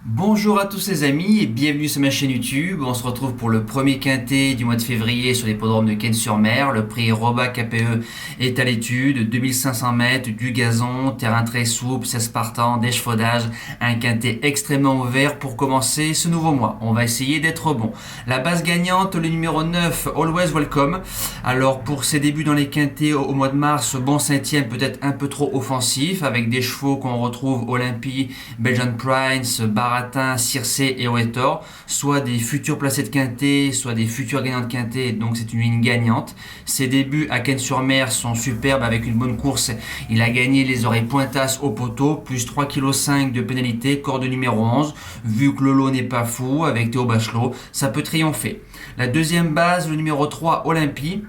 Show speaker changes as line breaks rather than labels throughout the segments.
Bonjour à tous les amis et bienvenue sur ma chaîne YouTube. On se retrouve pour le premier quintet du mois de février sur l'hippodrome de Cannes-sur-Mer. Le prix Roba KPE est à l'étude, 2500 mètres, du gazon, terrain très souple, 16 partants, d'échafaudage, un quintet extrêmement ouvert pour commencer ce nouveau mois. On va essayer d'être bon. La base gagnante, le numéro 9, Always Welcome. Alors pour ses débuts dans les quintets au mois de mars, bon cinquième peut-être un peu trop offensif avec des chevaux qu'on retrouve Olympie, Belgian Prince, Baratin, Circé et Oetor, soit des futurs placés de quintet, soit des futurs gagnants de quintet, donc c'est une ligne gagnante. Ses débuts à Cannes-sur-Mer sont superbes avec une bonne course. Il a gagné les oreilles pointasses au poteau, plus 3,5 kg de pénalité, corde numéro 11. Vu que le lot n'est pas fou, avec Théo Bachelot, ça peut triompher. La deuxième base, le numéro 3, Olympie.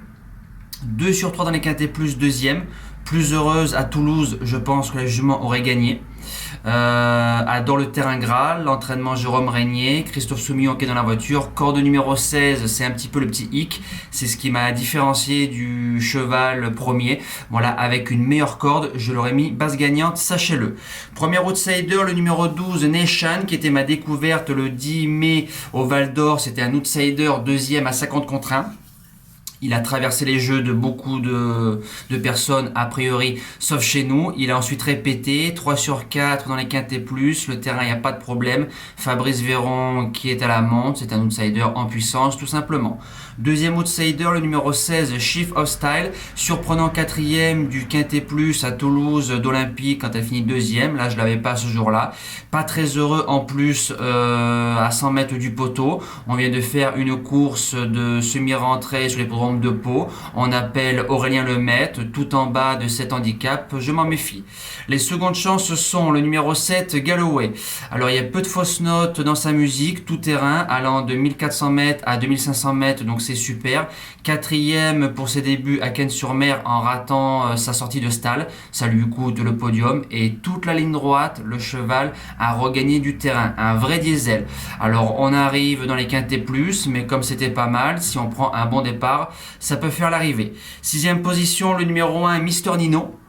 2 sur 3 dans les quintets plus deuxième. Plus heureuse à Toulouse, je pense que la jument aurait gagné. Adore le terrain Graal, l'entraînement Jérôme Régnier, Christophe Soumillon qui est dans la voiture, corde numéro 16, c'est un petit peu le petit hic, c'est ce qui m'a différencié du cheval premier. Voilà, avec une meilleure corde, je l'aurais mis base gagnante, sachez-le. Premier outsider, le numéro 12, Neshan, qui était ma découverte le 10 mai au Val d'Or, c'était un outsider deuxième à 50 contre 1. Il a traversé les jeux de beaucoup de personnes, a priori, sauf chez nous. Il a ensuite répété, 3 sur 4 dans les quintets plus. Le terrain, il n'y a pas de problème. Fabrice Véron, qui est à la monte, c'est un outsider en puissance, tout simplement. Deuxième outsider, le numéro 16, Chief of Style. Surprenant quatrième du quintet plus à Toulouse d'Olympique quand elle finit deuxième. Là, je l'avais pas ce jour-là. Pas très heureux en plus à 100 mètres du poteau. On vient de faire une course de semi-rentrée sur les programmes de Pau. On appelle Aurélien Lemaitre, tout en bas de cet handicap, je m'en méfie. Les secondes chances sont le numéro 7, Galloway. Alors il y a peu de fausses notes dans sa musique, tout terrain, allant de 1400 mètres à 2500 mètres, donc c'est super. Quatrième pour ses débuts à Cannes-sur-Mer en ratant sa sortie de stall, ça lui coûte le podium et toute la ligne droite, le cheval a regagné du terrain, un vrai diesel. Alors on arrive dans les quintets plus, mais comme c'était pas mal, si on prend un bon départ, ça peut faire l'arrivée. Sixième position, le numéro 1, Mister Nino,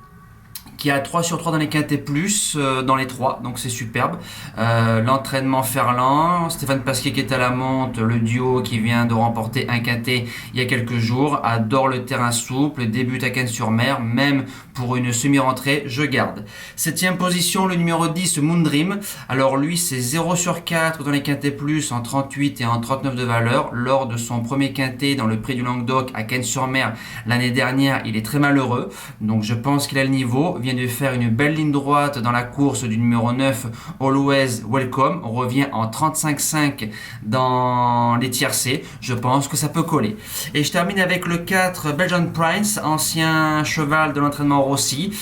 qui a 3 sur 3 dans les quintets plus, dans les 3, donc c'est superbe. L'entraînement Ferland, Stéphane Pasquier qui est à la monte, le duo qui vient de remporter un quintet il y a quelques jours, adore le terrain souple, débute à Cannes-sur-Mer, même pour une semi-rentrée, je garde. Septième position, le numéro 10, Moondream. Alors lui, c'est 0 sur 4 dans les quintets plus, en 38 et en 39 de valeur, lors de son premier quintet dans le prix du Languedoc à Cannes-sur-Mer l'année dernière, il est très malheureux, donc je pense qu'il a le niveau, vient de faire une belle ligne droite dans la course du numéro 9, Always Welcome. On revient en 35,5 dans les tiercés. Je pense que ça peut coller. Et je termine avec le 4, Belgian Prince, ancien cheval de l'entraînement Rossi.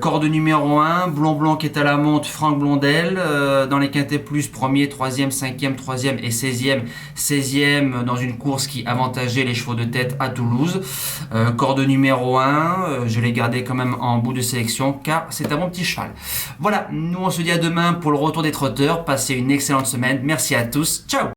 Corde numéro 1, Blond qui est à la monte, Franck Blondel. Dans les quintets plus, premier, troisième, cinquième, troisième et 16e. 16e dans une course qui avantageait les chevaux de tête à Toulouse. Corde numéro 1, je l'ai gardé quand même en bout de sélection car c'est un bon petit cheval. Voilà, nous on se dit à demain pour le retour des trotteurs. Passez une excellente semaine. Merci à tous. Ciao!